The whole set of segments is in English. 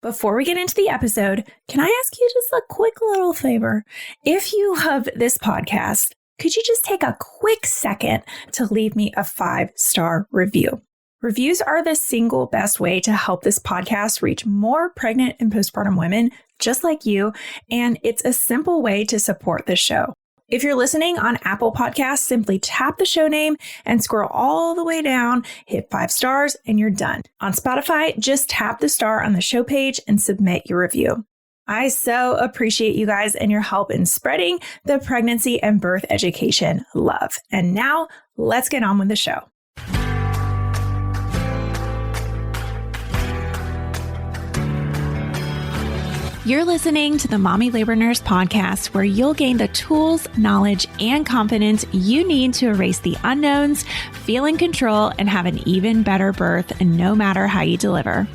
Before we get into the episode, can I ask you just a quick little favor? If you love this podcast, could you just take a quick second to leave me a 5-star review? Reviews are the single best way to help this podcast reach more pregnant and postpartum women just like you, and it's a simple way to support the show. If you're listening on Apple Podcasts, simply tap the show name and scroll all the way down, hit 5 stars, and you're done. On Spotify, just tap the star on the show page and submit your review. I so appreciate you guys and your help in spreading the pregnancy and birth education love. And now, let's get on with the show. You're listening to the Mommy Labor Nurse podcast, where you'll gain the tools, knowledge, and confidence you need to erase the unknowns, feel in control, and have an even better birth, no matter how you deliver.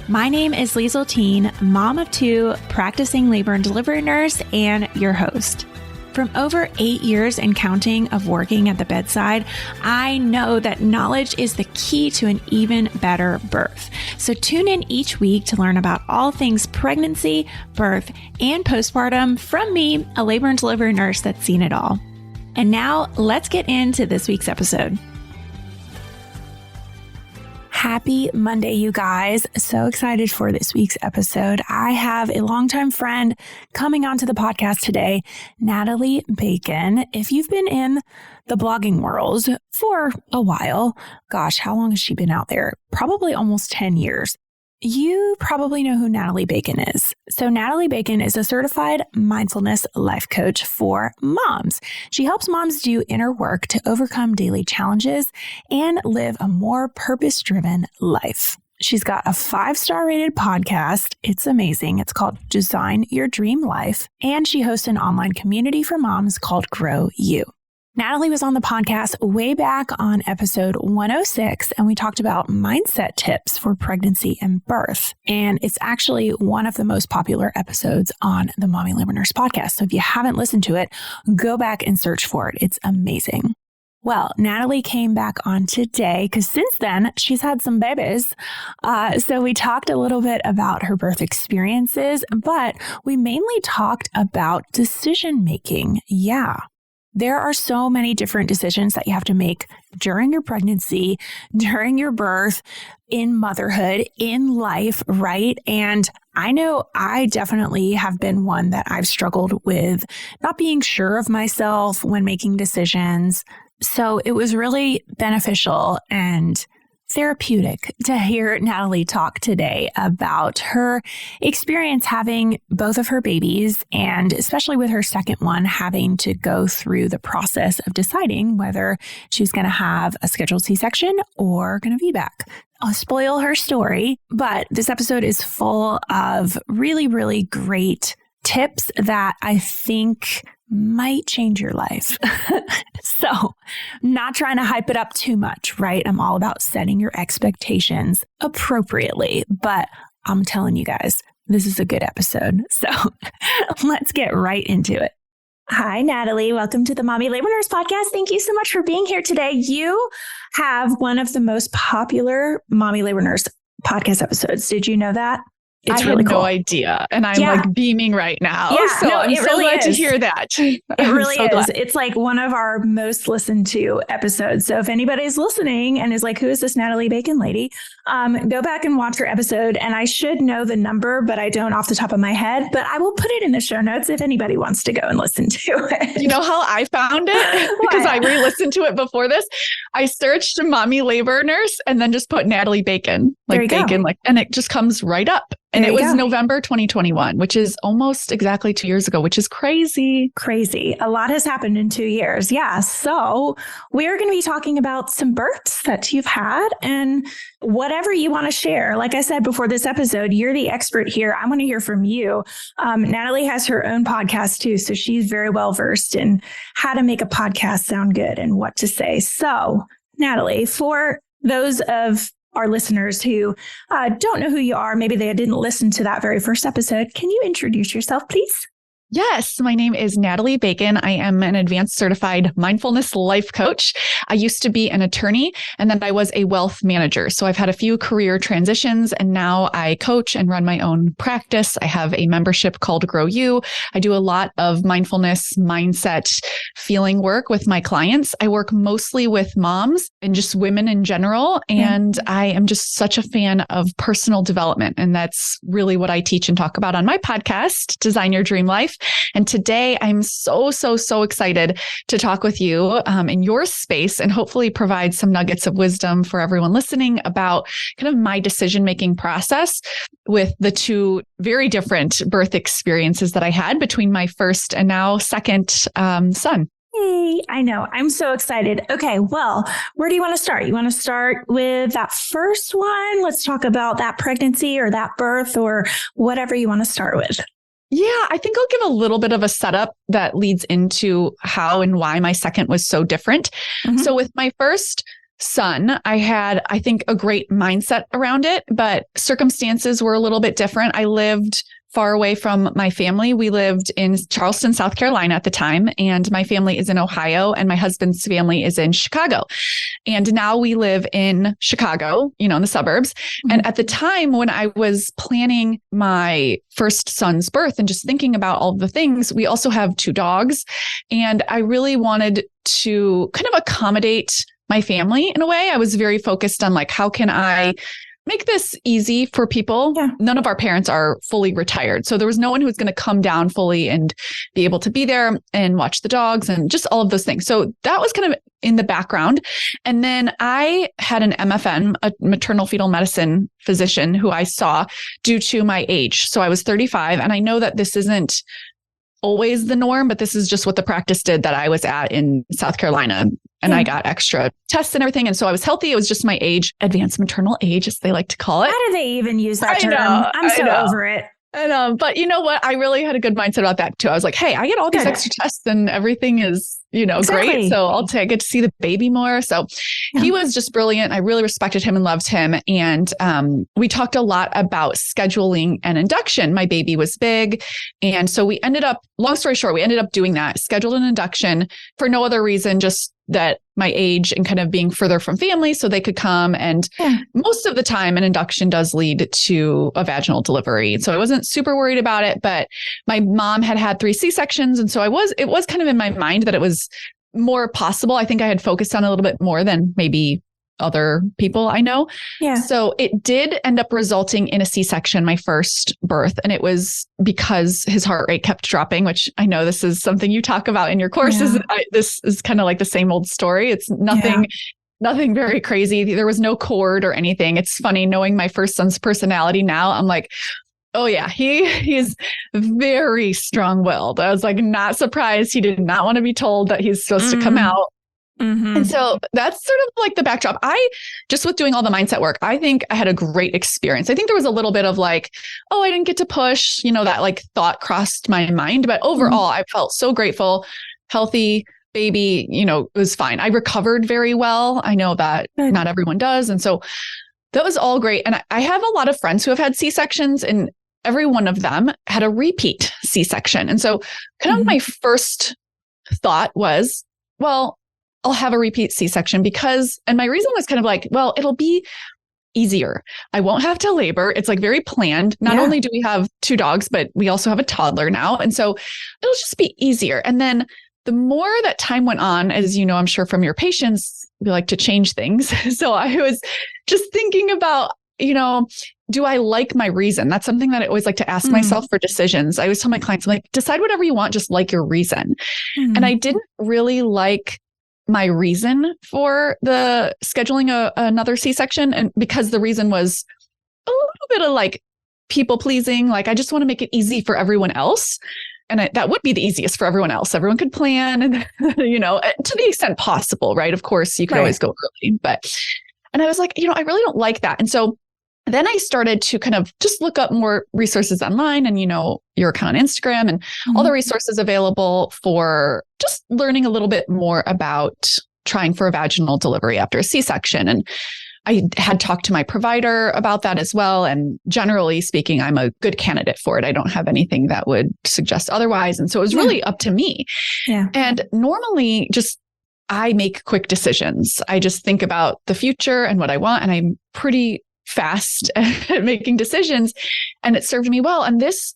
My name is Liesl Teen, mom of 2, practicing labor and delivery nurse, and your host. From over 8 years and counting of working at the bedside, I know that knowledge is the key to an even better birth. So tune in each week to learn about all things pregnancy, birth, and postpartum from me, a labor and delivery nurse that's seen it all. And now let's get into this week's episode. Happy Monday, you guys. So excited for this week's episode. I have a longtime friend coming onto the podcast today, Natalie Bacon. If you've been in the blogging world for a while, gosh, how long has she been out there? Probably almost 10 years. You probably know who Natalie Bacon is. So Natalie Bacon is a certified mindfulness life coach for moms. She helps moms do inner work to overcome daily challenges and live a more purpose-driven life. She's got a 5-star rated podcast. It's amazing. It's called Design Your Dream Life. And she hosts an online community for moms called Grow You. Natalie was on the podcast way back on episode 106, and we talked about mindset tips for pregnancy and birth. And it's actually one of the most popular episodes on the Mommy Labor Nurse podcast. So if you haven't listened to it, go back and search for it. It's amazing. Well, Natalie came back on today because since then she's had some babies. So we talked a little bit about her birth experiences, but we mainly talked about decision making. Yeah. There are so many different decisions that you have to make during your pregnancy, during your birth, in motherhood, in life, right? And I know I definitely have been one that I've struggled with not being sure of myself when making decisions. So it was really beneficial and therapeutic to hear Natalie talk today about her experience having both of her babies, and especially with her second one, having to go through the process of deciding whether she's going to have a scheduled C-section or going to VBAC. I'll spoil her story, but this episode is full of really, really great tips that I think might change your life. So, not trying to hype it up too much, right? I'm all about setting your expectations appropriately, but I'm telling you guys, this is a good episode. So, let's get right into it. Hi, Natalie. Welcome to the Mommy Labor Nurse podcast. Thank you so much for being here today. You have one of the most popular Mommy Labor Nurse podcast episodes. Did you know that? It's really cool. No idea. And I'm like beaming right now. Yeah, so I'm so really glad to hear that. It really is. Glad. It's like one of our most listened to episodes. So if anybody's listening and is like, who is this Natalie Bacon lady? Go back and watch her episode. And I should know the number, but I don't off the top of my head. But I will put it in the show notes if anybody wants to go and listen to it. You know how I found it? Because I re-listened to it before this. I searched Mommy Labor Nurse and then just put Natalie Bacon, like Bacon, and it just comes right up. And it was November 2021, which is almost exactly 2 years ago, which is crazy. Crazy. A lot has happened in 2 years. Yeah. So we're going to be talking about some births that you've had and whatever you want to share. Like I said before this episode, you're the expert here. I want to hear from you. Natalie has her own podcast too. So she's very well versed in how to make a podcast sound good and what to say. So Natalie, for those of our listeners who don't know who you are, maybe they didn't listen to that very first episode, can you introduce yourself, please? Yes, my name is Natalie Bacon. I am an advanced certified mindfulness life coach. I used to be an attorney and then I was a wealth manager. So I've had a few career transitions and now I coach and run my own practice. I have a membership called Grow You. I do a lot of mindfulness, mindset, feeling work with my clients. I work mostly with moms and just women in general. And I am just such a fan of personal development. And that's really what I teach and talk about on my podcast, Design Your Dream Life. And today I'm so excited to talk with you in your space and hopefully provide some nuggets of wisdom for everyone listening about kind of my decision-making process with the two very different birth experiences that I had between my first and now second son. Hey, I know. I'm so excited. Okay, well, where do you want to start? You want to start with that first one? Let's talk about that pregnancy or that birth or whatever you want to start with. Yeah, I think I'll give a little bit of a setup that leads into how and why my second was so different. So with my first son, I had, I think, a great mindset around it, but circumstances were a little bit different. I lived far away from my family. We lived in Charleston, South Carolina at the time, and my family is in Ohio and my husband's family is in Chicago. And now we live in Chicago, in the suburbs. And at the time when I was planning my first son's birth and just thinking about all the things, we also have 2 dogs. And I really wanted to kind of accommodate my family in a way. I was very focused on how can I make this easy for people. Yeah. None of our parents are fully retired. So there was no one who was going to come down fully and be able to be there and watch the dogs and just all of those things. So that was kind of in the background. And then I had an MFN, a maternal fetal medicine physician who I saw due to my age. So I was 35. And I know that this isn't always the norm, but this is just what the practice did that I was at in South Carolina. And I got extra tests and everything. And so I was healthy. It was just my age, advanced maternal age, as they like to call it. How do they even use that term? I'm so over it. And, but you know what? I really had a good mindset about that too. I was like, hey, I get all these extra tests and everything is, great. So I get to see the baby more. So he was just brilliant. I really respected him and loved him. And we talked a lot about scheduling and induction. My baby was big. And so we ended up, long story short, we ended up doing that, scheduled an induction for no other reason, just that my age and kind of being further from family so they could come. And most of the time an induction does lead to a vaginal delivery. So I wasn't super worried about it, but my mom had 3 C-sections. And so it was kind of in my mind that it was more possible. I think I had focused on a little bit more than maybe other people I know. Yeah. So it did end up resulting in a C-section, my first birth. And it was because his heart rate kept dropping, which I know this is something you talk about in your courses. Yeah. This is kind of like the same old story. It's nothing very crazy. There was no cord or anything. It's funny knowing my first son's personality now. I'm like, oh yeah, he's very strong-willed. I was not surprised. He did not want to be told that he's supposed to come out. And so that's sort of the backdrop. I just with doing all the mindset work, I think I had a great experience. I think there was a little bit of I didn't get to push, that thought crossed my mind. But overall, I felt so grateful, healthy baby, it was fine. I recovered very well. I know that not everyone does. And so that was all great. And I have a lot of friends who have had C-sections and every one of them had a repeat C-section. And so kind of my first thought was, well, I'll have a repeat C-section and my reason was kind of well, it'll be easier. I won't have to labor. It's very planned. Not only do we have 2 dogs, but we also have a toddler now. And so it'll just be easier. And then the more that time went on, as you know, I'm sure from your patients, we like to change things. So I was just thinking about, do I like my reason? That's something that I always like to ask myself for decisions. I always tell my clients, I'm decide whatever you want, just like your reason. And I didn't really like my reason for the scheduling another C-section. And because the reason was a little bit of people pleasing, I just want to make it easy for everyone else. And that would be the easiest for everyone else. Everyone could plan and, to the extent possible, right? Of course, you could always go early, and I was like, I really don't like that. And so then I started to kind of just look up more resources online and, your account on Instagram and all the resources available for just learning a little bit more about trying for a vaginal delivery after a C-section. And I had talked to my provider about that as well. And generally speaking, I'm a good candidate for it. I don't have anything that would suggest otherwise. And so it was really up to me. Yeah. And normally I make quick decisions. I just think about the future and what I want. And I'm pretty fast at making decisions, and it served me well. And this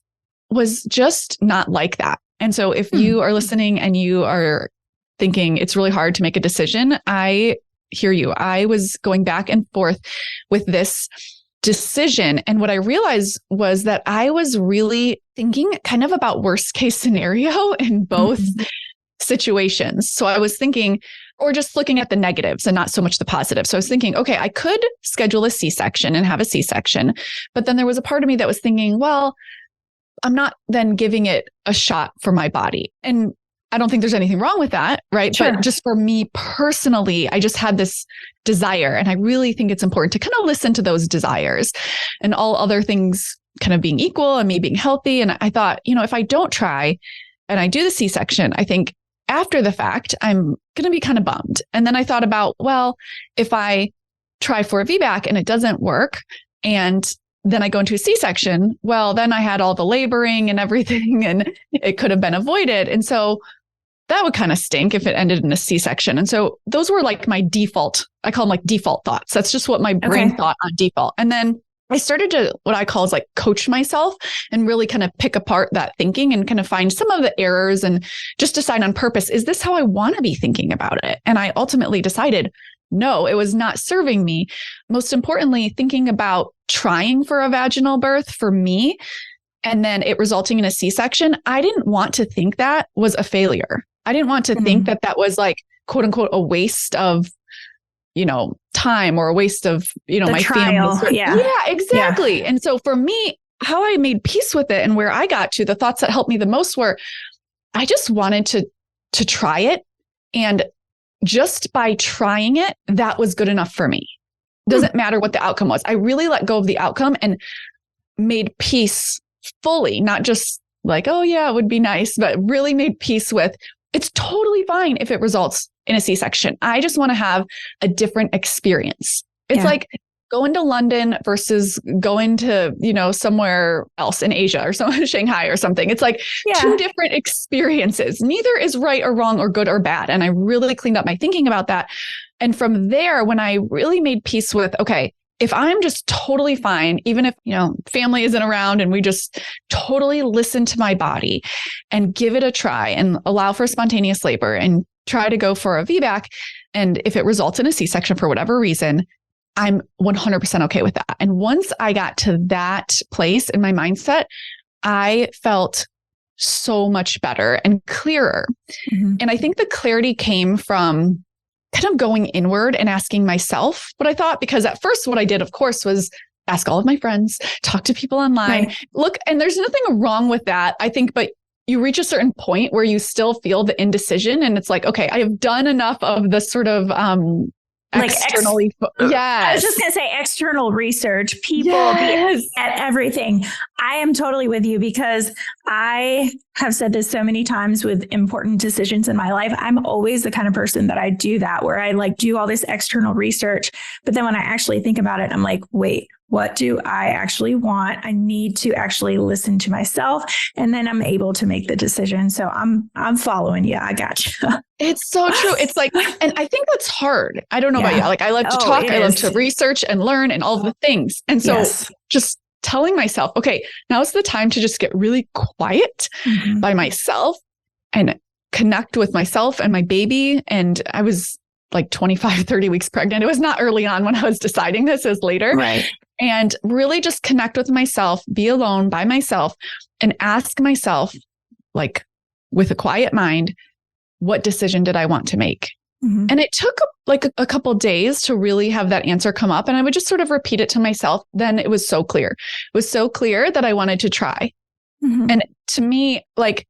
was just not like that. And so if you are listening and you are thinking it's really hard to make a decision, I hear you. I was going back and forth with this decision. And what I realized was that I was really thinking kind of about worst case scenario in both situations. So I was thinking, or just looking at the negatives and not so much the positive. So I was thinking, okay, I could schedule a C-section and have a C-section. But then there was a part of me that was thinking, well, I'm not then giving it a shot for my body. And I don't think there's anything wrong with that, right? Sure. But just for me personally, I just had this desire. And I really think it's important to kind of listen to those desires and all other things kind of being equal and me being healthy. And I thought, if I don't try and I do the C-section, I think after the fact, I'm going to be kind of bummed. And then I thought about, well, if I try for a VBAC and it doesn't work, and then I go into a C-section, well, then I had all the laboring and everything, and it could have been avoided. And so that would kind of stink if it ended in a C-section. And so those were like my default, I call them like default thoughts. That's just what my brain thought on default. And then I started to, what I call is like coach myself and really kind of pick apart that thinking and kind of find some of the errors and just decide on purpose, is this how I want to be thinking about it? And I ultimately decided, no, it was not serving me. Most importantly, thinking about trying for a vaginal birth for me, and then it resulting in a C-section, I didn't want to think that was a failure. I didn't want to think that that was like, quote unquote, a waste of, time or a waste of, my trial. family. Yeah, exactly. Yeah. And so for me, how I made peace with it and where I got to, the thoughts that helped me the most were, I just wanted to try it. And just by trying it, that was good enough for me. Doesn't matter what the outcome was. I really let go of the outcome and made peace fully, not just like, oh yeah, it would be nice, but really made peace with, it's totally fine if it results in a C-section. I just want to have a different experience. It's like going to London versus going to, somewhere else in Asia or Shanghai or something. It's like two different experiences. Neither is right or wrong or good or bad. And I really cleaned up my thinking about that. And from there, when I really made peace with, okay, if I'm just totally fine, even if, family isn't around and we just totally listen to my body and give it a try and allow for spontaneous labor and try to go for a VBAC. And if it results in a C-section for whatever reason, I'm 100% okay with that. And once I got to that place in my mindset, I felt so much better and clearer. And I think the clarity came from kind of going inward and asking myself what I thought, because at first what I did, of course, was ask all of my friends, talk to people online, look, and there's nothing wrong with that, I think, but you reach a certain point where you still feel the indecision and it's like, okay, I have done enough of the sort of, externally. I was just going to say external research, people at everything. I am totally with you because I have said this so many times with important decisions in my life. I'm always the kind of person that I do that, where I do all this external research. But then when I actually think about it, I'm like, wait, what do I actually want? I need to actually listen to myself, and then I'm able to make the decision. So I'm following you. I got you. It's so true. It's like, and I think that's hard. I don't know about you. Like, I love to talk. I love to research and learn and all the things. And so just telling myself, okay, now's the time to just get really quiet by myself and connect with myself and my baby. And I was like 25, 30 weeks pregnant. It was not early on when I was deciding this, it was later. Right. And really just connect with myself, be alone by myself, and ask myself, like, with a quiet mind, what decision did I want to make? And it took like a couple of days to really have that answer come up. And I would just sort of repeat it to myself. Then it was so clear. It was so clear that I wanted to try. And to me, like,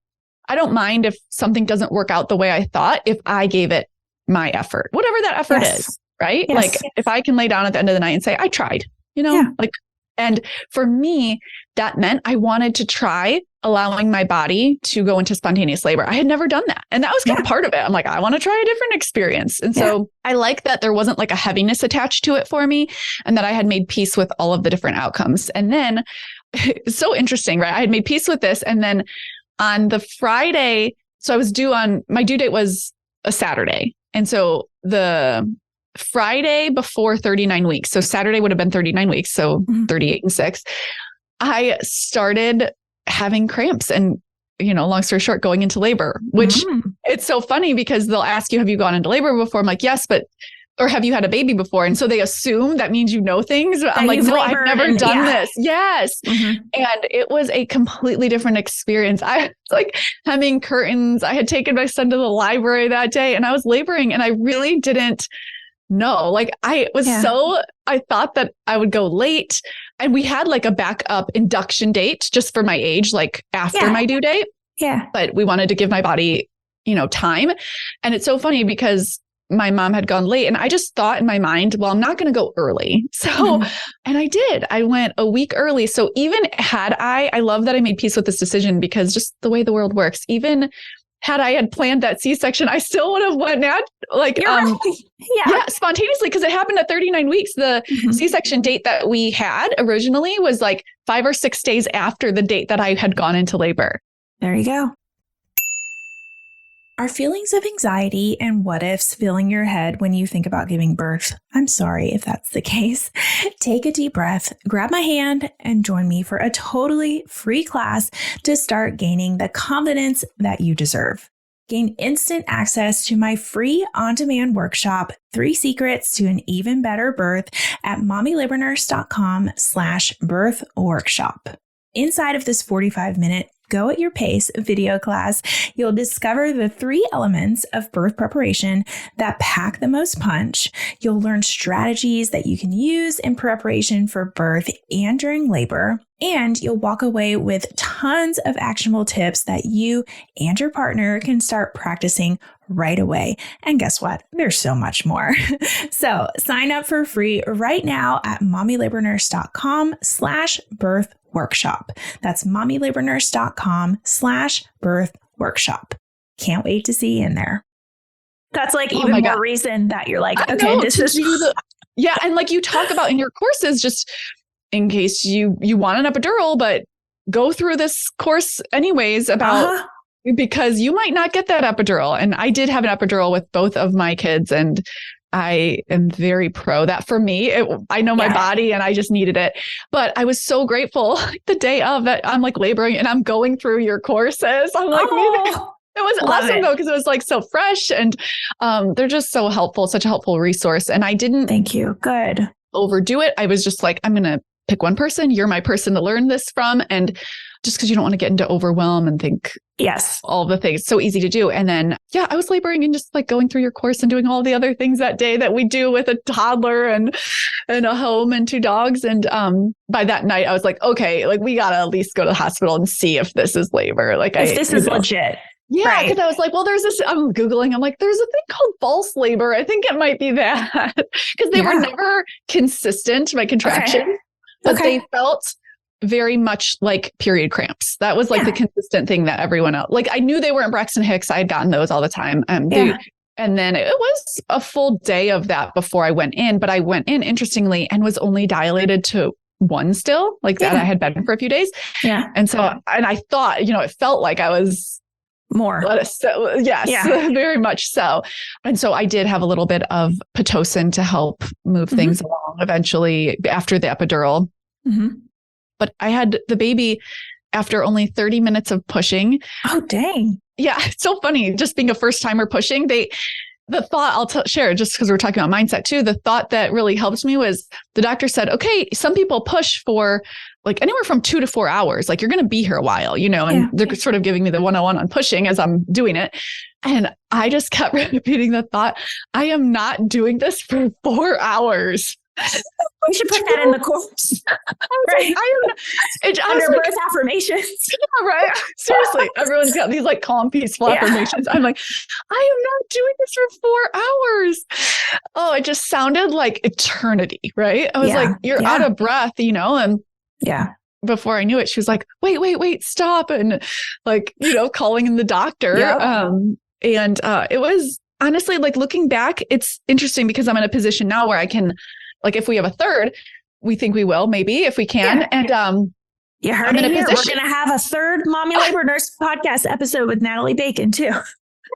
I don't mind if something doesn't work out the way I thought, if I gave it my effort, whatever that effort is, right? Like, if I can lay down at the end of the night and say, I tried, like, and for me, that meant I wanted to try allowing my body to go into spontaneous labor. I had never done that. And that was kind of part of it. I'm like, I want to try a different experience. And so I like that there wasn't like a heaviness attached to it for me, and that I had made peace with all of the different outcomes. And then it's so interesting, right? I had made peace with this. And then on the Friday, so I was my due date was a Saturday. And so the Friday before 39 weeks, so Saturday would have been 39 weeks, so 38 and 6, I started having cramps and, long story short, going into labor, which it's so funny because they'll ask you, have you gone into labor before? I'm like, yes, or have you had a baby before? And so they assume that means things. I'm like, no, I've never done this. Yes. And it was a completely different experience. I was like hemming curtains. I had taken my son to the library that day and I was laboring and I really didn't know. Like I thought that I would go late, and we had like a backup induction date just for my age, like after my due date. Yeah. But we wanted to give my body, time. And it's so funny because my mom had gone late and I just thought in my mind, well, I'm not going to go early. So, and I did, I went a week early. So even had I love that I made peace with this decision because just the way the world works, even had I had planned that C-section, I still would have went spontaneously, because it happened at 39 weeks. The C-section date that we had originally was like 5 or 6 days after the date that I had gone into labor. There you go. Are feelings of anxiety and what ifs filling your head when you think about giving birth? I'm sorry if that's the case. Take a deep breath, grab my hand, and join me for a totally free class to start gaining the confidence that you deserve. Gain instant access to my free on-demand workshop, 3 Secrets to an Even Better Birth, at mommylabornurse.com/birth workshop. Inside of this 45-minute go at your pace video class, you'll discover the 3 elements of birth preparation that pack the most punch. You'll learn strategies that you can use in preparation for birth and during labor. And you'll walk away with tons of actionable tips that you and your partner can start practicing right away. And guess what? There's so much more. So sign up for free right now at mommylabornurse.com/birth workshop. That's mommylabornurse.com/birth workshop. Can't wait to see you in there. That's like even more reason that you're like, okay, this is. And like you talk about in your courses, just in case you want an epidural, but go through this course anyways about because you might not get that epidural. And I did have an epidural with both of my kids, and I am very pro that. For me, I know my body and I just needed it. But I was so grateful the day of that I'm like laboring and I'm going through your courses. I'm like, it was awesome though, because it was like so fresh, and they're just so helpful, such a helpful resource. And I didn't overdo it. I was just like, I'm going to pick one person. You're my person to learn this from. And just because you don't want to get into overwhelm and think all the things, so easy to do. And then, I was laboring and just like going through your course and doing all the other things that day that we do with a toddler and a home and 2 dogs. And by that night, I was like, okay, like we got to at least go to the hospital and see if this is labor. Like if this is legit. Yeah, because I was like, well, there's this, I'm Googling, I'm like, there's a thing called false labor. I think it might be that, because they were never consistent, my contractions, but they felt very much like period cramps. That was like the consistent thing that everyone else, like I knew they weren't Braxton Hicks. I had gotten those all the time. And then it was a full day of that before I went in, but I went in interestingly and was only dilated to 1 still, like that I had been for a few days. Yeah. And so, and I thought, it felt like I was more. So, very much so. And so I did have a little bit of Pitocin to help move things along eventually after the epidural. But I had the baby after only 30 minutes of pushing. Oh, dang. Yeah. It's so funny. Just being a first timer pushing, the thought I'll share, just because we're talking about mindset too, the thought that really helped me was the doctor said, okay, some people push for like anywhere from 2 to 4 hours. Like you're going to be here a while, and they're sort of giving me the 101 on pushing as I'm doing it. And I just kept repeating the thought, I am not doing this for 4 hours. We should put that in the course. Right? Under birth affirmations. Yeah, right. Seriously. Everyone's got these like calm, peaceful affirmations. I'm like, I am not doing this for 4 hours. Oh, it just sounded like eternity, right? I was like, you're out of breath, and before I knew it, she was like, wait, stop. And like, calling in the doctor. Yep. It was honestly like looking back, it's interesting because I'm in a position now where I can, like, if we have a third, we think we will, maybe if we can. Yeah. And, you heard it here. We're going to have a third Mommy Labor Nurse podcast episode with Natalie Bacon too. Well,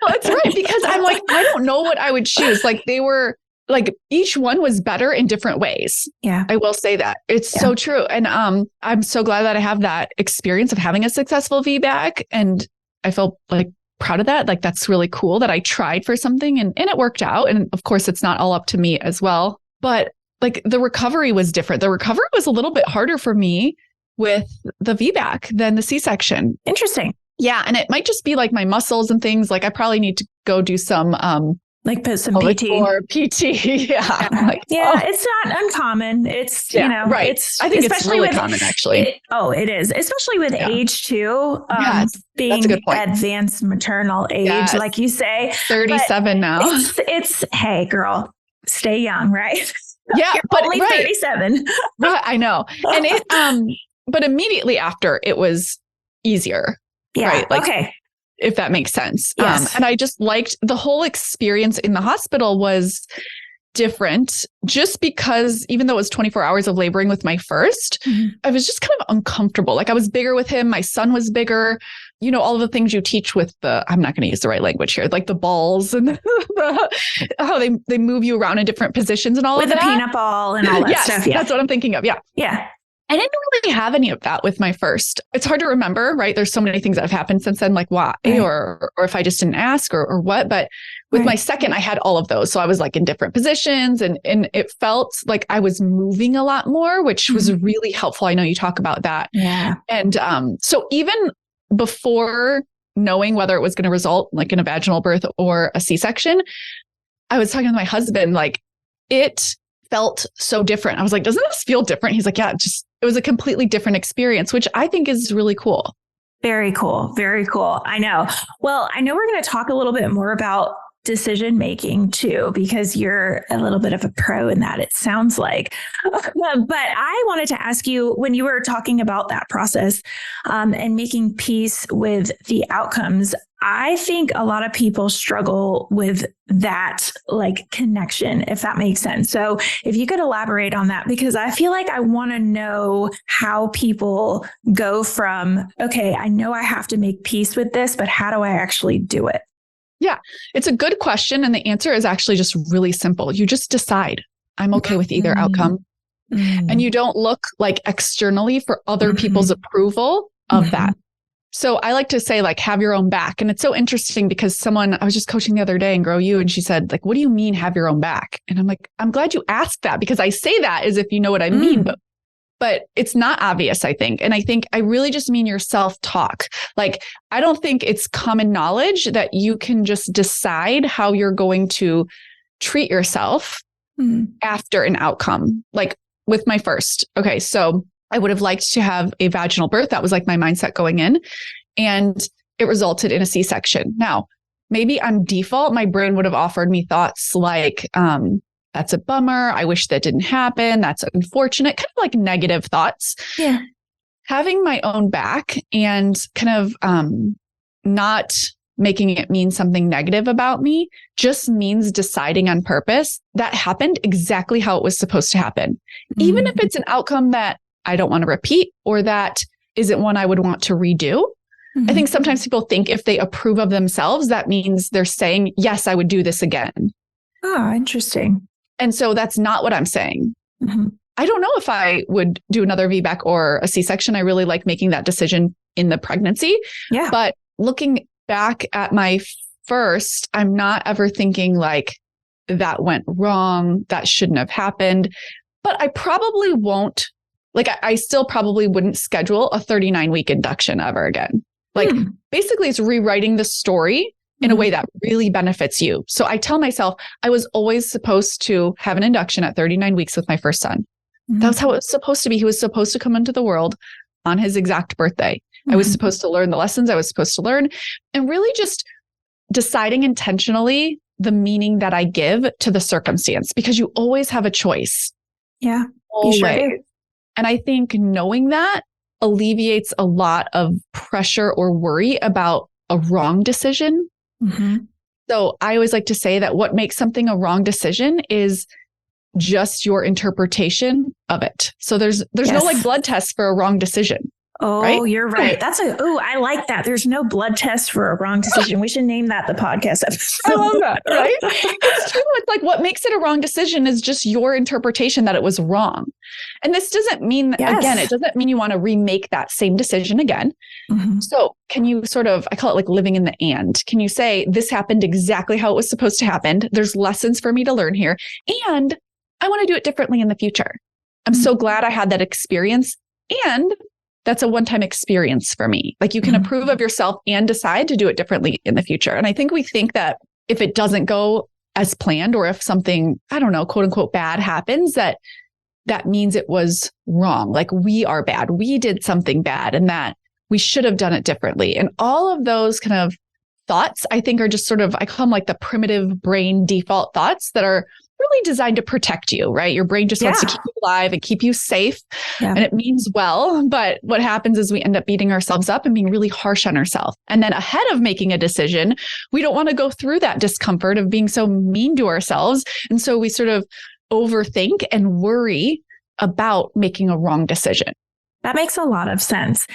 that's right. Because I'm like, I don't know what I would choose. Like they were like, each one was better in different ways. Yeah. I will say that. It's so true. And I'm so glad that I have that experience of having a successful VBAC. And I feel like proud of that. Like, that's really cool that I tried for something and it worked out. And of course, it's not all up to me as well. But like the recovery was different. The recovery was a little bit harder for me with the VBAC than the C-section. Interesting. Yeah. And it might just be like my muscles and things. Like I probably need to go do some like put some PT. Or PT. Yeah. Like, it's not uncommon. It's, right. It's, I think it's really common actually. It is. Especially with age too. Being advanced maternal age, like you say. 37 now. It's, hey girl, stay young, right? Yeah. You're but only 37. Right. I know. And it, but immediately after it was easier. Yeah. Right? Like, okay. If that makes sense. Yes. And I just liked the whole experience in the hospital was different just because even though it was 24 hours of laboring with my first, I was just kind of uncomfortable. Like I was bigger with him. My son was bigger. All of the things you teach with I'm not going to use the right language here, like the balls and how they move you around in different positions and all with of that. With the peanut ball and all that stuff. Yeah. That's what I'm thinking of. Yeah. Yeah. I didn't really have any of that with my first. It's hard to remember, right? There's so many things that have happened since then, like why, or if I just didn't ask or what. But with my second, I had all of those. So I was like in different positions and it felt like I was moving a lot more, which was really helpful. I know you talk about that. Yeah. And so even before knowing whether it was going to result like in a vaginal birth or a C-section, I was talking to my husband, like it felt so different. I was like, doesn't this feel different? He's like, yeah, it was a completely different experience, which I think is really cool. Very cool. Very cool. I know. Well, I know we're going to talk a little bit more about decision making too, because you're a little bit of a pro in that, it sounds like. But I wanted to ask you, when you were talking about that process and making peace with the outcomes, I think a lot of people struggle with that like connection, if that makes sense. So if you could elaborate on that, because I feel like I want to know how people go from, okay, I know I have to make peace with this, but how do I actually do it? Yeah, it's a good question. And the answer is actually just really simple. You just decide, I'm okay with either outcome. And you don't look like externally for other people's approval of that. So I like to say like, have your own back. And it's so interesting because I was just coaching the other day in Grow You, and she said like, what do you mean have your own back? And I'm like, I'm glad you asked that because I say that as if you know what I mean, but it's not obvious, I think. And I think I really just mean your self-talk. Like, I don't think it's common knowledge that you can just decide how you're going to treat yourself after an outcome. Like with my first, okay, so I would have liked to have a vaginal birth. That was like my mindset going in, and it resulted in a C-section. Now, maybe on default, my brain would have offered me thoughts like, that's a bummer. I wish that didn't happen. That's unfortunate. Kind of like negative thoughts. Yeah. Having my own back and kind of not making it mean something negative about me just means deciding on purpose that happened exactly how it was supposed to happen. Even if it's an outcome that I don't want to repeat or that isn't one I would want to redo. I think sometimes people think if they approve of themselves, that means they're saying, yes, I would do this again. Oh, interesting. And so that's not what I'm saying. I don't know if I would do another VBAC or a C-section. I really like making that decision in the pregnancy. Yeah. But looking back at my first, I'm not ever thinking like that went wrong. That shouldn't have happened. But I probably won't, like I still probably wouldn't schedule a 39-week induction ever again. Like basically it's rewriting the story in a way that really benefits you. So I tell myself I was always supposed to have an induction at 39 weeks with my first son. That was how it was supposed to be. He was supposed to come into the world on his exact birthday. I was supposed to learn the lessons I was supposed to learn, and really just deciding intentionally the meaning that I give to the circumstance, because you always have a choice. Yeah. Always. You sure do. And I think knowing that alleviates a lot of pressure or worry about a wrong decision. Mm-hmm. So I always like to say that what makes something a wrong decision is just your interpretation of it. So there's no like blood test for a wrong decision. Oh, right? You're right. I like that. There's no blood test for a wrong decision. We should name that the podcast episode. I love that, right? It's true. It's like what makes it a wrong decision is just your interpretation that it was wrong. And this doesn't mean, again, it doesn't mean you want to remake that same decision again. Mm-hmm. So can you I call it like living in the and. Can you say, this happened exactly how it was supposed to happen? There's lessons for me to learn here. And I want to do it differently in the future. I'm so glad I had that experience. And that's a one-time experience for me. Like you can approve of yourself and decide to do it differently in the future. And I think we think that if it doesn't go as planned, or if something, I don't know, quote unquote bad happens, that means it was wrong. Like we are bad. We did something bad and that we should have done it differently. And all of those kind of thoughts, I think are just I call them like the primitive brain default thoughts that are really designed to protect you, right? Your brain just wants to keep you alive and keep you safe. Yeah. And it means well, but what happens is we end up beating ourselves up and being really harsh on ourselves. And then ahead of making a decision, we don't want to go through that discomfort of being so mean to ourselves. And so we sort of overthink and worry about making a wrong decision. That makes a lot of sense.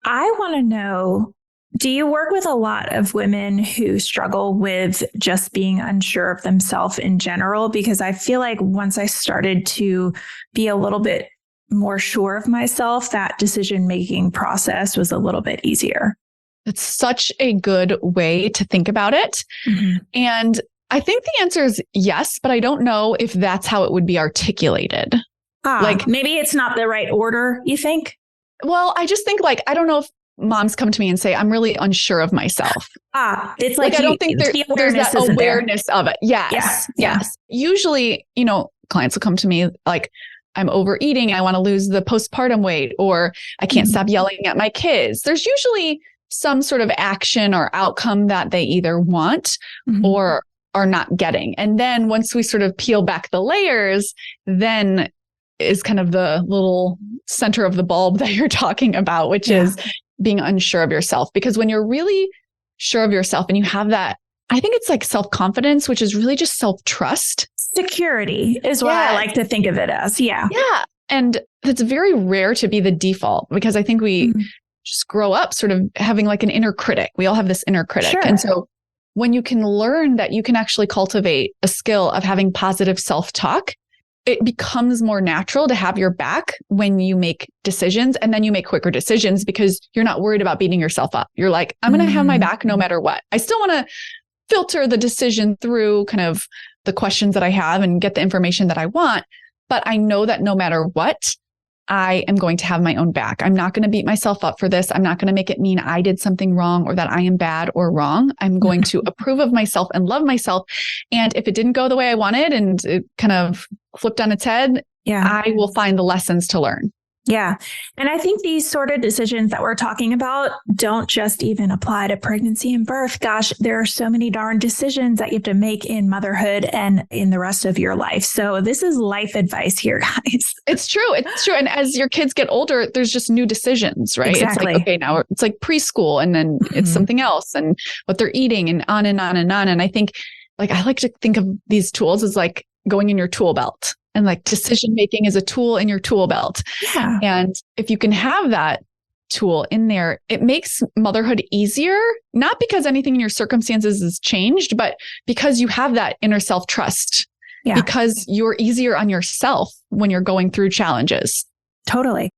I want to know, do you work with a lot of women who struggle with just being unsure of themselves in general? Because I feel like once I started to be a little bit more sure of myself, that decision-making process was a little bit easier. It's such a good way to think about it. Mm-hmm. And I think the answer is yes, but I don't know if that's how it would be articulated. Like maybe it's not the right order, you think? Well, I just think I don't know if moms come to me and say, I'm really unsure of myself. It's like I don't think there's that awareness of it. Yes. Usually, clients will come to me like, I'm overeating. I want to lose the postpartum weight, or I can't stop yelling at my kids. There's usually some sort of action or outcome that they either want or are not getting. And then once we sort of peel back the layers, then is kind of the little center of the bulb that you're talking about, which is being unsure of yourself. Because when you're really sure of yourself and you have that, I think it's like self-confidence, which is really just self-trust. Security is what I like to think of it as. Yeah. Yeah. And it's very rare to be the default, because I think we just grow up sort of having like an inner critic. We all have this inner critic. Sure. And so when you can learn that you can actually cultivate a skill of having positive self-talk, it becomes more natural to have your back when you make decisions, and then you make quicker decisions because you're not worried about beating yourself up. You're like, I'm going to have my back no matter what. I still want to filter the decision through kind of the questions that I have and get the information that I want. But I know that no matter what, I am going to have my own back. I'm not going to beat myself up for this. I'm not going to make it mean I did something wrong or that I am bad or wrong. I'm going to approve of myself and love myself. And if it didn't go the way I wanted and it kind of flipped on its head, I will find the lessons to learn. Yeah. And I think these sort of decisions that we're talking about don't just even apply to pregnancy and birth. Gosh, there are so many darn decisions that you have to make in motherhood and in the rest of your life. So this is life advice here, guys. It's true. It's true. And as your kids get older, there's just new decisions, right? Exactly. It's like, okay, now it's like preschool, and then it's something else, and what they're eating, and on and on and on. And I think I like to think of these tools as like going in your tool belt. And like decision making is a tool in your tool belt. Yeah. And if you can have that tool in there, it makes motherhood easier, not because anything in your circumstances has changed, but because you have that inner self-trust. Yeah. Because you're easier on yourself when you're going through challenges. Totally.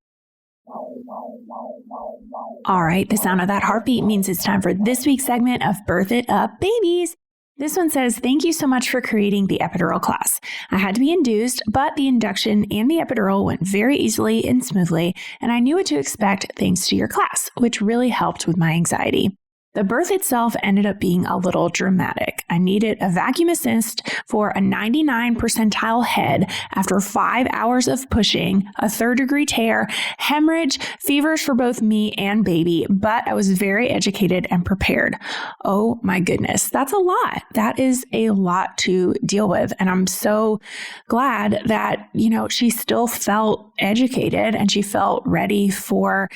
All right. The sound of that heartbeat means it's time for this week's segment of Birth It Up Babies. This one says, thank you so much for creating the epidural class. I had to be induced, but the induction and the epidural went very easily and smoothly, and I knew what to expect thanks to your class, which really helped with my anxiety. The birth itself ended up being a little dramatic. I needed a vacuum assist for a 99 percentile head after 5 hours of pushing, a 3rd-degree tear, hemorrhage, fevers for both me and baby, but I was very educated and prepared. Oh my goodness, that's a lot. That is a lot to deal with. And I'm so glad that, she still felt educated and she felt ready for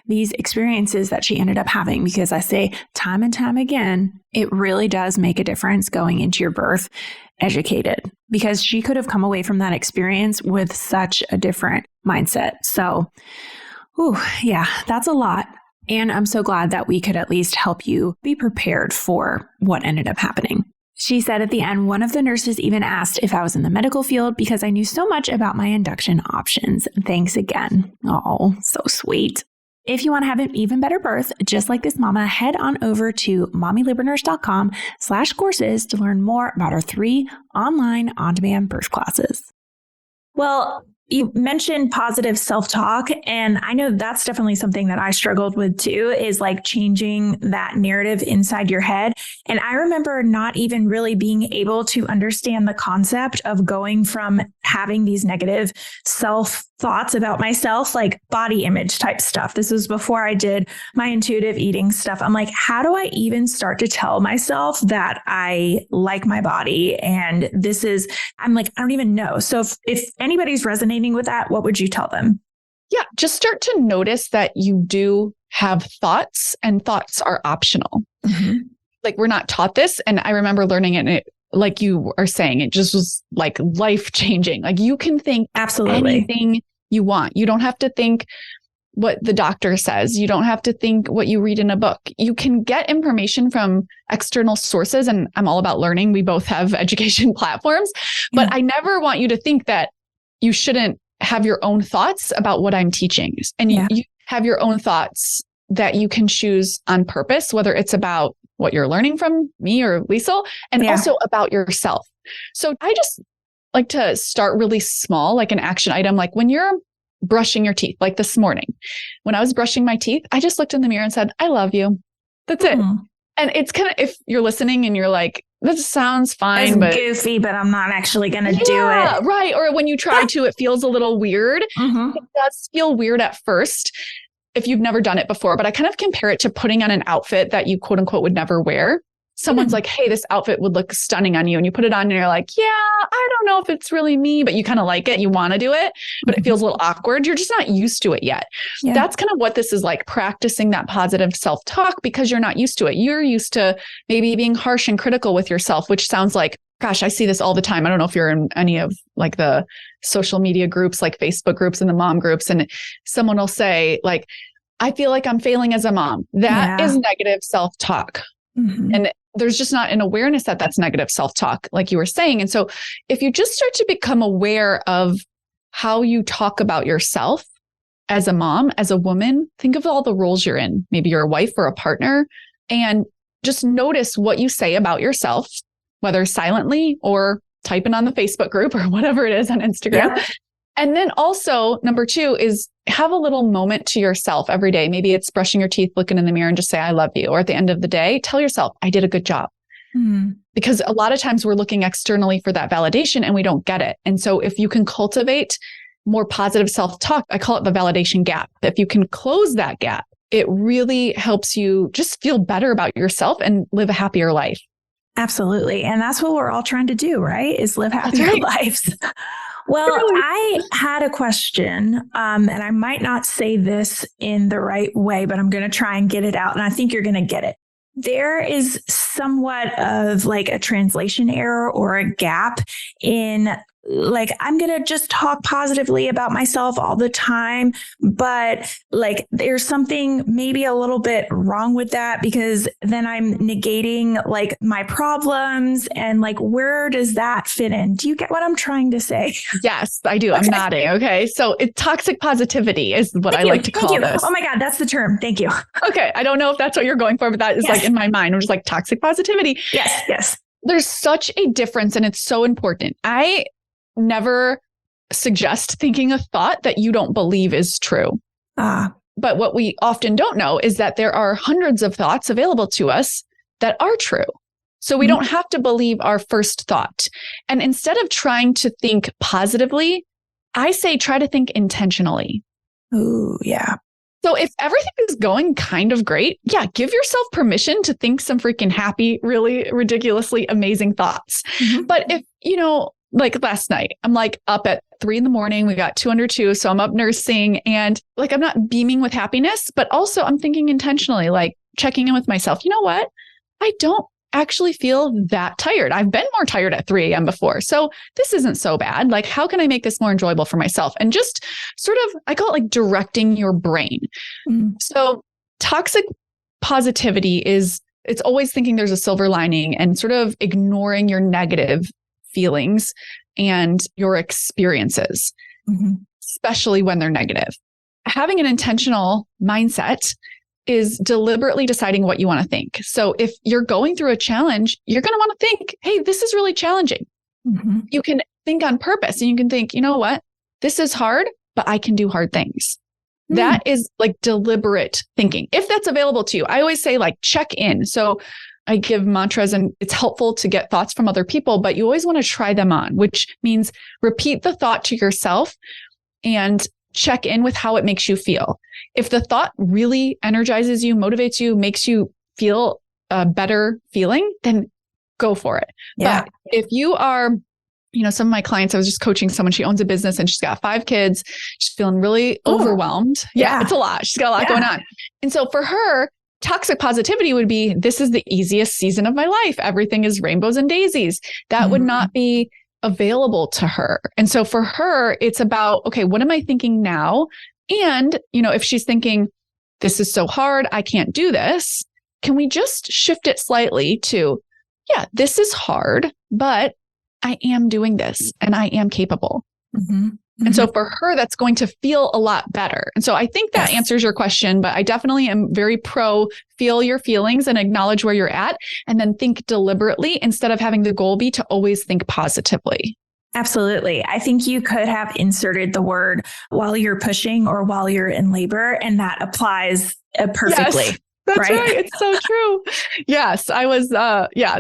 these experiences that she ended up having, because I say time and time again, it really does make a difference going into your birth educated, because she could have come away from that experience with such a different mindset. So, yeah, that's a lot. And I'm so glad that we could at least help you be prepared for what ended up happening. She said at the end, one of the nurses even asked if I was in the medical field because I knew so much about my induction options. Thanks again. Oh, so sweet. If you want to have an even better birth, just like this mama, head on over to mommylabornurse.com/courses to learn more about our 3 online on-demand birth classes. Well, you mentioned positive self-talk, and I know that's definitely something that I struggled with too, is like changing that narrative inside your head. And I remember not even really being able to understand the concept of going from having these negative self-thoughts about myself, like body image type stuff. This was before I did my intuitive eating stuff. I'm like, how do I even start to tell myself that I like my body? And I'm like, I don't even know. So if anybody's resonating with that, what would you tell them? Yeah, just start to notice that you do have thoughts, and thoughts are optional. Mm-hmm. Like, we're not taught this. And I remember learning it, and it, like you are saying, it just was like life changing. Like, you can think absolutely anything you want. You don't have to think what the doctor says. You don't have to think what you read in a book. You can get information from external sources. And I'm all about learning. We both have education platforms, but I never want you to think that you shouldn't have your own thoughts about what I'm teaching. And you have your own thoughts that you can choose on purpose, whether it's about what you're learning from me or Liesl, and also about yourself. So I just like to start really small, like an action item, like when you're brushing your teeth, like this morning, when I was brushing my teeth, I just looked in the mirror and said, I love you. That's it. And it's kind of, if you're listening and you're like, this sounds fine, but goofy, but I'm not actually going to do it. Right. Or when you try to, it feels a little weird. Mm-hmm. It does feel weird at first if you've never done it before, but I kind of compare it to putting on an outfit that you quote unquote would never wear. Someone's like, hey, this outfit would look stunning on you. And you put it on and you're like, yeah, I don't know if it's really me, but you kind of like it. You want to do it, but it feels a little awkward. You're just not used to it yet. Yeah. That's kind of what this is like, practicing that positive self-talk, because you're not used to it. You're used to maybe being harsh and critical with yourself, which sounds like, gosh, I see this all the time. I don't know if you're in any of like the social media groups, like Facebook groups and the mom groups. And someone will say like, I feel like I'm failing as a mom. That is negative self-talk. Mm-hmm. And there's just not an awareness that that's negative self-talk, like you were saying. And so if you just start to become aware of how you talk about yourself as a mom, as a woman, think of all the roles you're in. Maybe you're a wife or a partner, and just notice what you say about yourself, whether silently or typing on the Facebook group or whatever it is on Instagram. Yeah. And then also, number 2 is have a little moment to yourself every day. Maybe it's brushing your teeth, looking in the mirror and just say, I love you. Or at the end of the day, tell yourself, I did a good job. Mm-hmm. Because a lot of times we're looking externally for that validation and we don't get it. And so if you can cultivate more positive self-talk, I call it the validation gap. If you can close that gap, it really helps you just feel better about yourself and live a happier life. Absolutely. And that's what we're all trying to do, right? Is live happier lives. Well, I had a question, and I might not say this in the right way, but I'm going to try and get it out. And I think you're going to get it. There is somewhat of like a translation error or a gap in like, I'm going to just talk positively about myself all the time, but like there's something maybe a little bit wrong with that, because then I'm negating like my problems, and like, where does that fit in? Do you get what I'm trying to say? Yes, I do. I'm nodding. Okay. So toxic positivity is what I like to call this. Oh my God, that's the term. Thank you. Okay. I don't know if that's what you're going for, but that is like in my mind. I'm just like toxic positivity. Yes. There's such a difference, and it's so important. I never suggest thinking a thought that you don't believe is true. But what we often don't know is that there are hundreds of thoughts available to us that are true. So we don't have to believe our first thought. And instead of trying to think positively, I say try to think intentionally. Ooh, yeah. So if everything is going kind of great, yeah, give yourself permission to think some freaking happy, really ridiculously amazing thoughts. But if, like last night, I'm like up at 3 a.m. We got 2 under 2. So I'm up nursing and like, I'm not beaming with happiness, but also I'm thinking intentionally, like checking in with myself. You know what? I don't actually feel that tired. I've been more tired at 3 a.m. before. So this isn't so bad. Like, how can I make this more enjoyable for myself? And just sort of, I call it like directing your brain. So toxic positivity it's always thinking there's a silver lining and sort of ignoring your negative feelings and your experiences, especially when they're negative. Having an intentional mindset is deliberately deciding what you want to think. So if you're going through a challenge, you're going to want to think, hey, this is really challenging. You can think on purpose and you can think, you know what? This is hard, but I can do hard things. That is like deliberate thinking. If that's available to you, I always say like check in. So I give mantras and it's helpful to get thoughts from other people, but you always want to try them on, which means repeat the thought to yourself and check in with how it makes you feel. If the thought really energizes you, motivates you, makes you feel a better feeling, then go for it. Yeah. But if you are, some of my clients, I was just coaching someone, she owns a business and she's got 5 kids. She's feeling really overwhelmed. Yeah, it's a lot. She's got a lot going on. And so for her, toxic positivity would be, this is the easiest season of my life. Everything is rainbows and daisies. That would not be available to her. And so for her, it's about, okay, what am I thinking now? And, if she's thinking, this is so hard, I can't do this. Can we just shift it slightly to, yeah, this is hard, but I am doing this and I am capable. And so for her, that's going to feel a lot better. And so I think that answers your question, but I definitely am very pro feel your feelings and acknowledge where you're at and then think deliberately instead of having the goal be to always think positively. Absolutely. I think you could have inserted the word while you're pushing or while you're in labor, and that applies perfectly. Yes. That's right. It's so true. Yes. I was,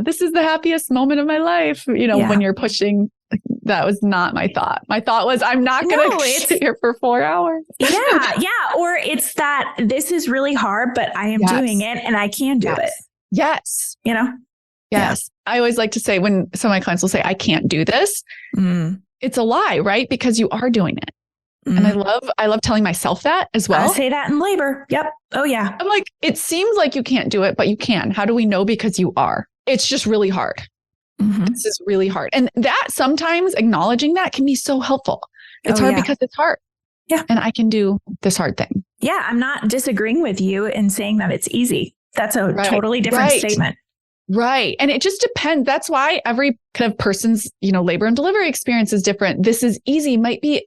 this is the happiest moment of my life. When you're pushing, that was not my thought. My thought was, I'm not going to sit here for 4 hours. Yeah. Or it's that this is really hard, but I am doing it and I can do it. Yes. Yes. Yeah. I always like to say when some of my clients will say, I can't do this. It's a lie, right? Because you are doing it. And I love telling myself that as well. I say that in labor. Yep. Oh yeah. I'm like, it seems like you can't do it, but you can. How do we know? Because you are. It's just really hard. This is really hard. And that sometimes acknowledging that can be so helpful. It's hard because it's hard. Yeah. And I can do this hard thing. Yeah. I'm not disagreeing with you in saying that it's easy. That's a totally different statement. Right. And it just depends. That's why every kind of person's, labor and delivery experience is different. This is easy might be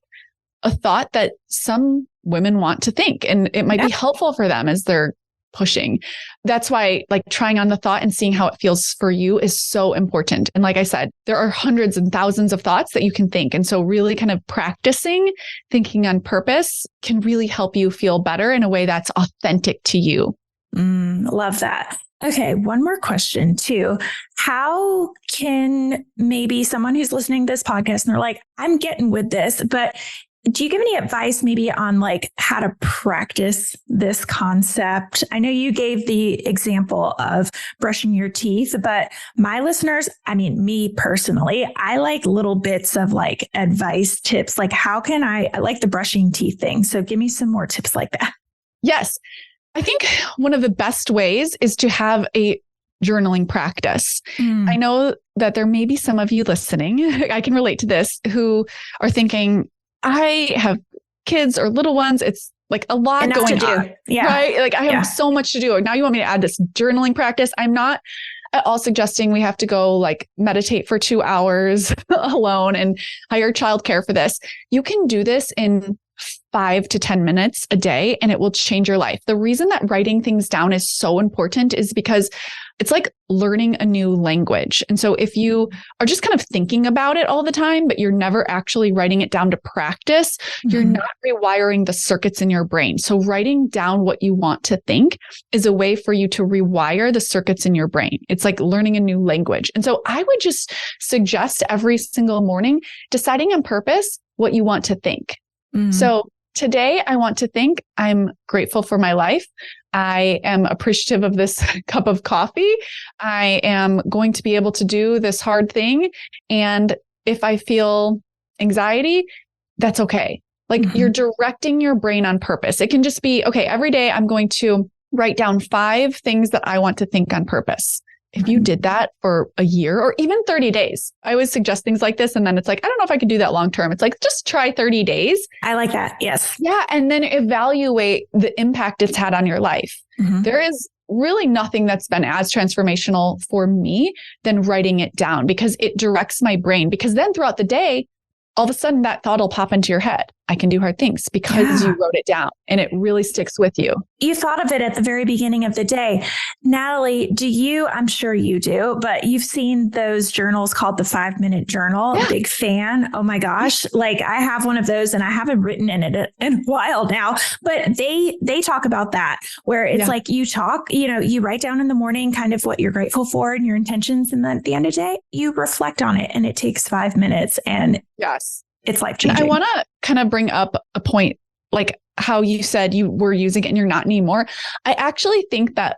a thought that some women want to think, and it might be helpful for them as they're pushing. That's why like trying on the thought and seeing how it feels for you is so important. And like I said, there are hundreds and thousands of thoughts that you can think. And so really kind of practicing thinking on purpose can really help you feel better in a way that's authentic to you. Love that. Okay. One more question too. How can maybe someone who's listening to this podcast and they're like, I'm getting with this, but do you give any advice maybe on like how to practice this concept? I know you gave the example of brushing your teeth, but my listeners, me personally, I like little bits of like advice, tips, like how can I like the brushing teeth thing. So give me some more tips like that. Yes. I think one of the best ways is to have a journaling practice. I know that there may be some of you listening, I can relate to this, who are thinking, I have kids or little ones. It's like a lot going on. Yeah. Right. Like I have so much to do. Now you want me to add this journaling practice. I'm not at all suggesting we have to go like meditate for 2 hours alone and hire childcare for this. You can do this in 5 to 10 minutes a day and it will change your life. The reason that writing things down is so important is because it's like learning a new language. And so if you are just kind of thinking about it all the time, but you're never actually writing it down to practice, you're not rewiring the circuits in your brain. So writing down what you want to think is a way for you to rewire the circuits in your brain. It's like learning a new language. And so I would just suggest every single morning deciding on purpose what you want to think. So today I want to think I'm grateful for my life. I am appreciative of this cup of coffee. I am going to be able to do this hard thing. And if I feel anxiety, that's okay. Like you're directing your brain on purpose. It can just be, okay, every day I'm going to write down 5 things that I want to think on purpose. If you did that for a year or even 30 days, I always suggest things like this. And then it's like, I don't know if I could do that long term. It's like, just try 30 days. I like that. Yes. Yeah. And then evaluate the impact it's had on your life. There is really nothing that's been as transformational for me than writing it down because it directs my brain. Because then throughout the day, all of a sudden that thought will pop into your head. I can do hard things because you wrote it down and it really sticks with you. You thought of it at the very beginning of the day. Natalie, I'm sure you do, but you've seen those journals called the 5-minute journal. Yeah. Big fan. Oh my gosh. Like I have one of those and I haven't written in it in a while now, but they talk about that where it's like you write down in the morning kind of what you're grateful for and your intentions. And then at the end of the day, you reflect on it and it takes 5 minutes and it's life-changing. I want to kind of bring up a point, like how you said you were using it and you're not anymore. I actually think that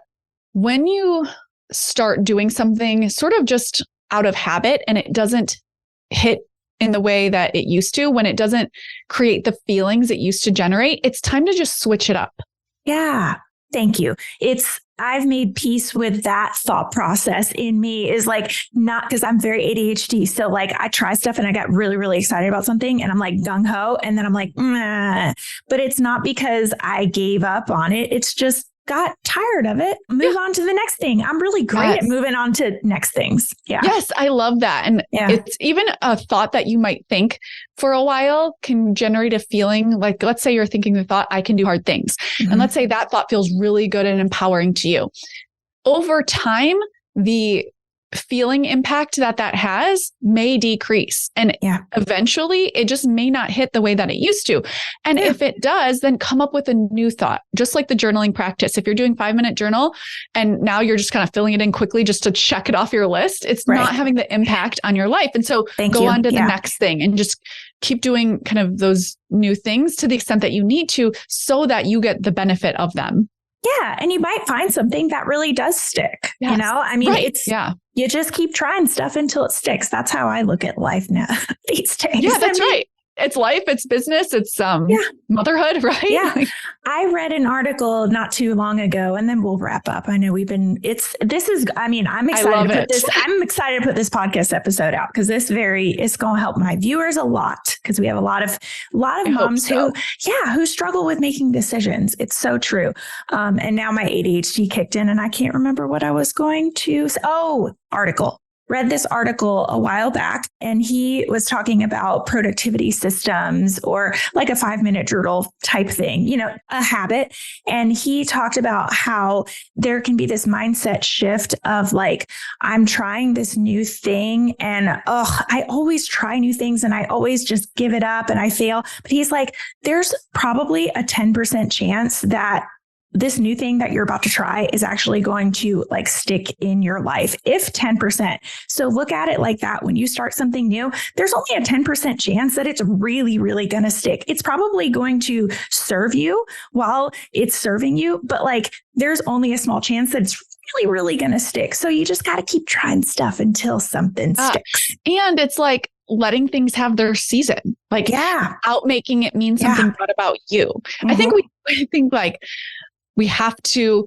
when you start doing something sort of just out of habit and it doesn't hit in the way that it used to, when it doesn't create the feelings it used to generate, it's time to just switch it up. Yeah. Thank you. I've made peace with that thought process in me is like, not because I'm very ADHD. So like I try stuff and I got really, really excited about something and I'm like gung ho. And then I'm like, but it's not because I gave up on it. It's just got tired of it. Move on to the next thing. I'm really great at moving on to next things. Yeah. Yes. I love that. And it's even a thought that you might think for a while can generate a feeling like, let's say you're thinking the thought, I can do hard things. And let's say that thought feels really good and empowering to you. Over time, the feeling impact that has may decrease. And eventually it just may not hit the way that it used to. And if it does, then come up with a new thought, just like the journaling practice. If you're doing 5-minute journal and now you're just kind of filling it in quickly just to check it off your list, it's not having the impact on your life. And so go on to the next thing and just keep doing kind of those new things to the extent that you need to so that you get the benefit of them. Yeah. And you might find something that really does stick. You know, I mean, you just keep trying stuff until it sticks. That's how I look at life now these days. Yeah, that's right. It's life, it's business, it's motherhood, right? Yeah. I read an article not too long ago and then we'll wrap up. I know I'm excited I'm excited to put this podcast episode out because it's going to help my viewers a lot because we have a lot of moms who struggle with making decisions. It's so true. And now my ADHD kicked in and I can't remember what I was going to say. Article. Read this article a while back and he was talking about productivity systems or like a 5-minute journal type thing, a habit. And he talked about how there can be this mindset shift of like, I'm trying this new thing and I always try new things and I always just give it up and I fail. But he's like, there's probably a 10% chance that this new thing that you're about to try is actually going to like stick in your life, if 10%. So look at it like that. When you start something new, there's only a 10% chance that it's really, really going to stick. It's probably going to serve you while it's serving you, but like there's only a small chance that it's really, really going to stick. So you just got to keep trying stuff until something sticks. And it's like letting things have their season, like out making it mean something good about you. I think we have to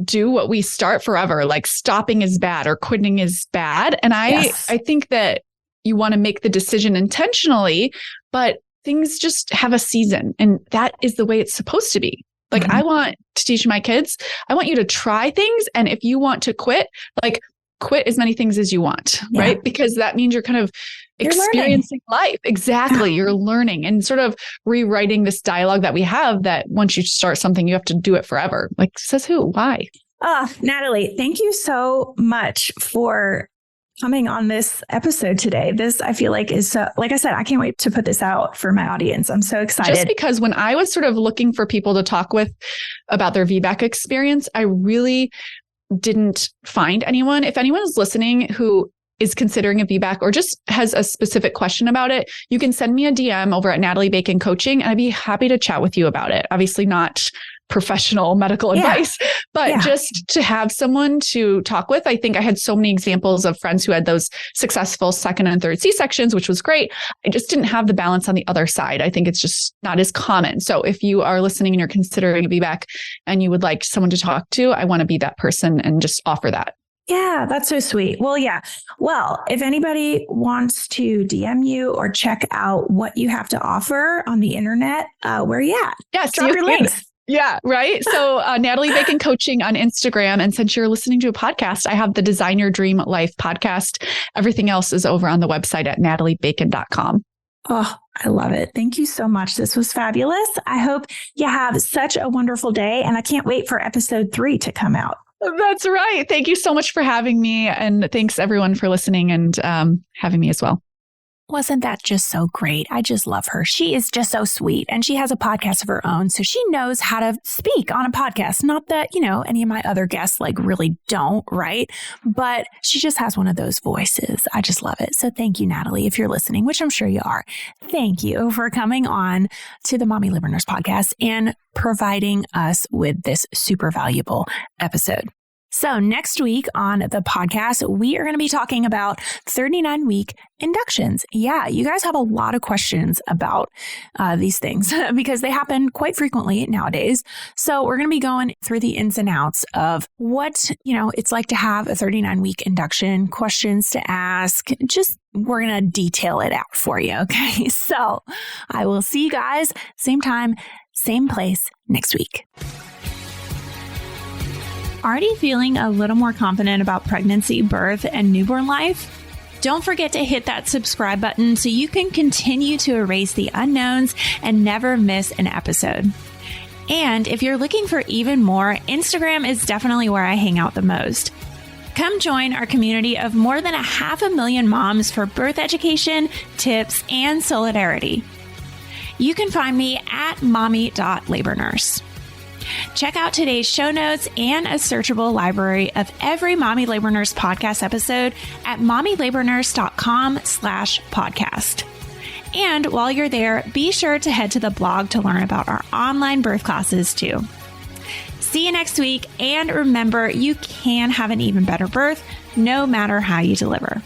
do what we start forever, like stopping is bad or quitting is bad. And I think that you want to make the decision intentionally, but things just have a season and that is the way it's supposed to be. Like I want to teach my kids, I want you to try things. And if you want to quit, like quit as many things as you want, right? Because that means you're kind of experiencing life. Exactly. You're learning and sort of rewriting this dialogue that we have that once you start something, you have to do it forever. Like, says who? Why? Natalie, thank you so much for coming on this episode today. This, I feel like, is so, like I said, I can't wait to put this out for my audience. I'm so excited. Just because when I was sort of looking for people to talk with about their VBAC experience, I really didn't find anyone. If anyone is listening who is considering a VBAC or just has a specific question about it, you can send me a DM over at Natalie Bacon Coaching, and I'd be happy to chat with you about it. Obviously not professional medical advice, but just to have someone to talk with. I think I had so many examples of friends who had those successful second and third C-sections, which was great. I just didn't have the balance on the other side. I think it's just not as common. So if you are listening and you're considering a VBAC and you would like someone to talk to, I want to be that person and just offer that. Yeah, that's so sweet. Well, Well, if anybody wants to DM you or check out what you have to offer on the internet, where are you at? Yes, drop your links. Yeah, right. So Natalie Bacon Coaching on Instagram. And since you're listening to a podcast, I have the Design Your Dream Life podcast. Everything else is over on the website at nataliebacon.com. Oh, I love it. Thank you so much. This was fabulous. I hope you have such a wonderful day. And I can't wait for episode 3 to come out. That's right. Thank you so much for having me. And thanks everyone for listening and having me as well. Wasn't that just so great? I just love her. She is just so sweet. And she has a podcast of her own. So she knows how to speak on a podcast. Not that, any of my other guests really don't, right? But she just has one of those voices. I just love it. So thank you, Natalie, if you're listening, which I'm sure you are. Thank you for coming on to the Mommy Labor Nurse podcast and providing us with this super valuable episode. So next week on the podcast, we are going to be talking about 39-week inductions. Yeah, you guys have a lot of questions about these things because they happen quite frequently nowadays. So we're going to be going through the ins and outs of what, it's like to have a 39-week induction, questions to ask. We're going to detail it out for you. Okay. So I will see you guys same time, same place next week. Already feeling a little more confident about pregnancy, birth, and newborn life? Don't forget to hit that subscribe button so you can continue to erase the unknowns and never miss an episode. And if you're looking for even more, Instagram is definitely where I hang out the most. Come join our community of more than 500,000 moms for birth education, tips, and solidarity. You can find me at mommy.labornurse. Check out today's show notes and a searchable library of every Mommy Labor Nurse podcast episode at mommylabornurse.com/podcast. And while you're there, be sure to head to the blog to learn about our online birth classes too. See you next week. And remember, you can have an even better birth no matter how you deliver.